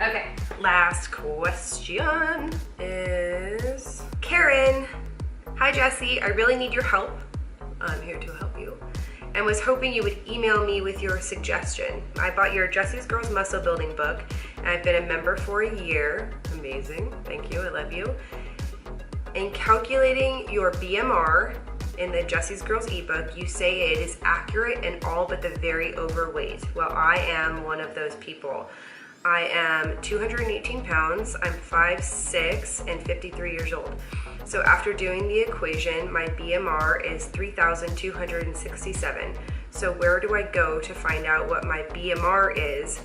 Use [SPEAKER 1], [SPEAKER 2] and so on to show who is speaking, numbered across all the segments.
[SPEAKER 1] Okay, last question is Karen. Hi Jessie, I really need your help. I'm here to help you. And was hoping you would email me with your suggestion. I bought your Jessie's Girls Muscle Building book and I've been a member for a year. Amazing, thank you, I love you. In calculating your BMR in the Jessie's Girls ebook, you say it is accurate in all but the very overweight. Well, I am one of those people. I am 218 pounds, I'm 5'6" and 53 years old. So after doing the equation, my BMR is 3,267. So where do I go to find out what my BMR is,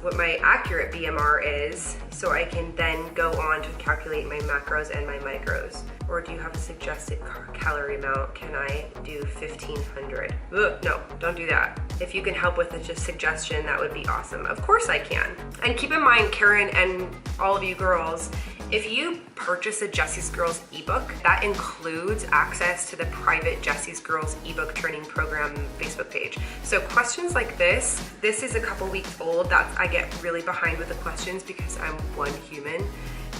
[SPEAKER 1] what my accurate BMR is, so I can then go on to calculate my macros and my micros? Or do you have a suggested calorie amount? Can I do 1,500? Ugh, no, don't do that. If you can help with a suggestion, that would be awesome. Of course I can. And keep in mind, Karen and all of you girls, if you purchase a Jessie's Girls ebook, that includes access to the private Jessie's Girls ebook training program Facebook page. So questions like this is a couple weeks old. I get really behind with the questions because I'm one human.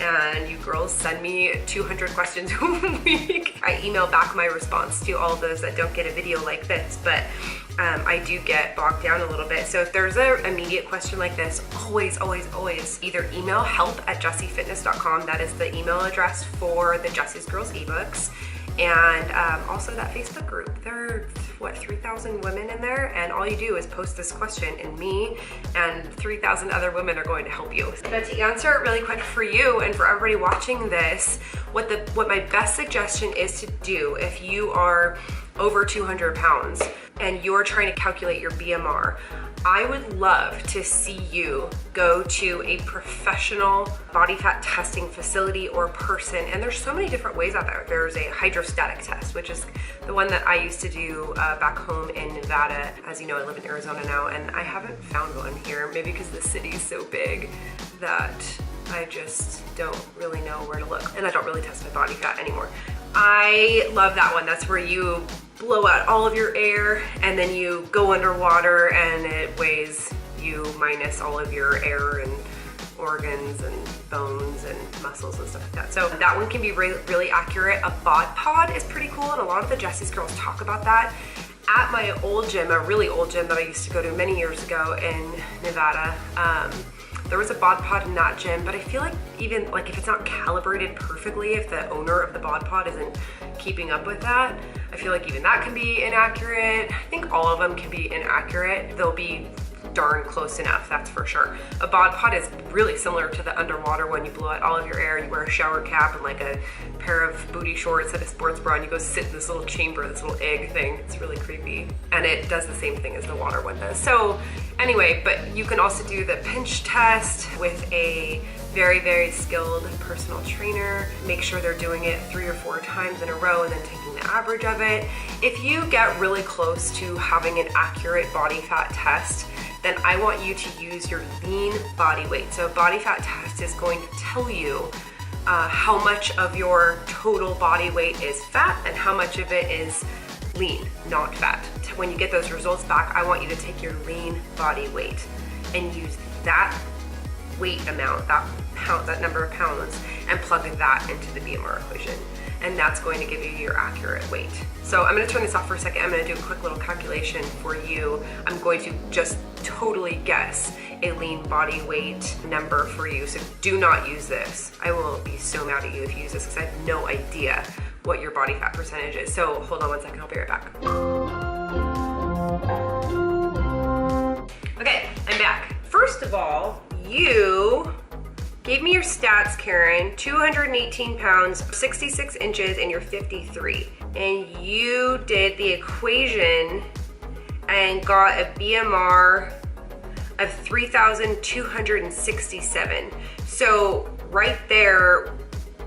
[SPEAKER 1] And you girls send me 200 questions a week. I email back my response to all of those that don't get a video like this, but I do get bogged down a little bit. So if there's an immediate question like this, always either email help@jessiefitness.com. That is the email address for the Jessie's Girls ebooks. And also that Facebook group. There are, what, 3,000 women in there? And all you do is post this question and me and 3,000 other women are going to help you. But to answer it really quick for you and for everybody watching this, what my best suggestion is to do if you are over 200 pounds and you're trying to calculate your BMR, I would love to see you go to a professional body fat testing facility or person. And there's so many different ways out there. There's a hydrostatic test, which is the one that I used to do back home in Nevada. As you know, I live in Arizona now, and I haven't found one here, maybe because the city's so big that I just don't really know where to look. And I don't really test my body fat anymore. I love that one. That's where you blow out all of your air and then you go underwater and it weighs you minus all of your air and organs and bones and muscles and stuff like that. So that one can be really accurate. A bod pod is pretty cool, and a lot of the Jessie's Girls talk about that. At my old gym, a really old gym that I used to go to many years ago in Nevada, there was a bod pod in that gym, but I feel like even like if it's not calibrated perfectly, if the owner of the bod pod isn't keeping up with that, I feel like even that can be inaccurate. I think all of them can be inaccurate. They'll be darn close enough, that's for sure. A bod pod is really similar to the underwater one. You blow out all of your air, you wear a shower cap and like a pair of booty shorts and a sports bra, and you go sit in this little chamber, this little egg thing. It's really creepy. And it does the same thing as the water one does. So anyway, but you can also do the pinch test with a very skilled personal trainer. Make sure they're doing it 3 or 4 times in a row and then taking the average of it. If you get really close to having an accurate body fat test, then I want you to use your lean body weight. So a body fat test is going to tell you how much of your total body weight is fat and how much of it is lean, not fat. When you get those results back, I want you to take your lean body weight and use that weight amount, that number of pounds, and plug that into the BMR equation. And that's going to give you your accurate weight. So I'm gonna turn this off for a second. I'm gonna do a quick little calculation for you. I'm going to just totally guess a lean body weight number for you. So do not use this. I will be so mad at you if you use this because I have no idea what your body fat percentage is. So hold on one second, I'll be right back. Okay, I'm back. First of all, you gave me your stats, Karen. 218 pounds, 66 inches, and you're 53. And you did the equation and got a BMR of 3,267. So right there,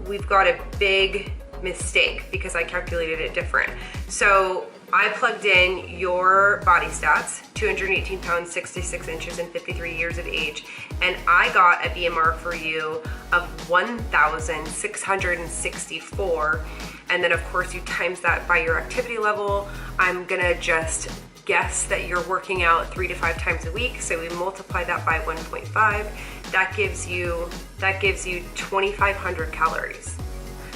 [SPEAKER 1] we've got a big mistake because I calculated it different. So I plugged in your body stats, 218 pounds, 66 inches, and 53 years of age, and I got a BMR for you of 1,664. And then of course you times that by your activity level. I'm gonna just guess that you're working out 3 to 5 times a week. So we multiply that by 1.5. That gives you 2,500 calories.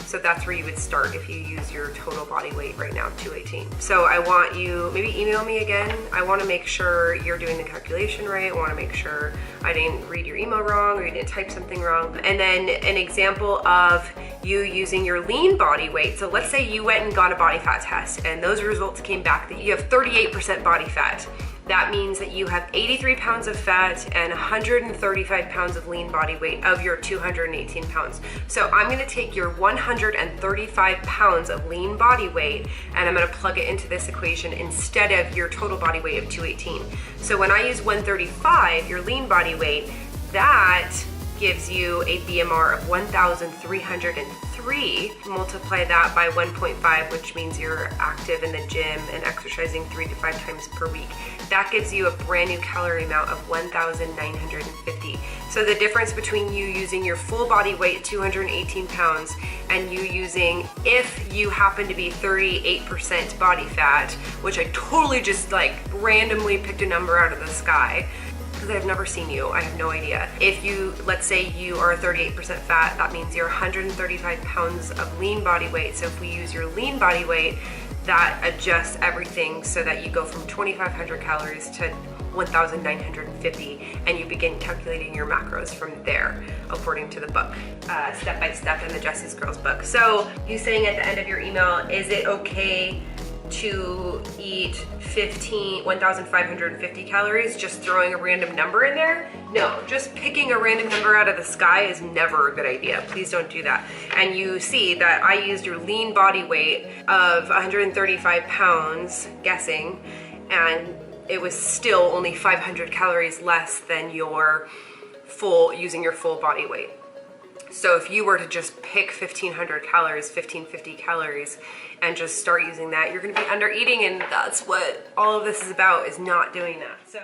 [SPEAKER 1] So that's where you would start if you use your total body weight right now, 218. So I want you, maybe email me again. I want to make sure you're doing the calculation right. I want to make sure I didn't read your email wrong or you didn't type something wrong. And then an example of you using your lean body weight. So let's say you went and got a body fat test and those results came back that you have 38% body fat. That means that you have 83 pounds of fat and 135 pounds of lean body weight of your 218 pounds. So I'm gonna take your 135 pounds of lean body weight and I'm gonna plug it into this equation instead of your total body weight of 218. So when I use 135, your lean body weight, that gives you a BMR of 1,303. Multiply that by 1.5, which means you're active in the gym and exercising 3 to 5 times per week. That gives you a brand new calorie amount of 1,950. So the difference between you using your full body weight, 218 pounds, and you using, if you happen to be 38% body fat, which I totally just like randomly picked a number out of the sky, because I've never seen you, I have no idea. If you, let's say you are 38% fat, that means you're 135 pounds of lean body weight. So if we use your lean body weight, that adjusts everything so that you go from 2,500 calories to 1,950, and you begin calculating your macros from there, according to the book, step by step in the Jesse's Girls book. So you saying at the end of your email, is it okay to eat 1,550 calories, just throwing a random number in there? No, just picking a random number out of the sky is never a good idea. Please don't do that. And you see that I used your lean body weight of 135 pounds, guessing, and it was still only 500 calories less than your using your full body weight. So if you were to just pick 1,500 calories, 1,550 calories, and just start using that, you're gonna be under eating, and that's what all of this is about, is not doing that. So.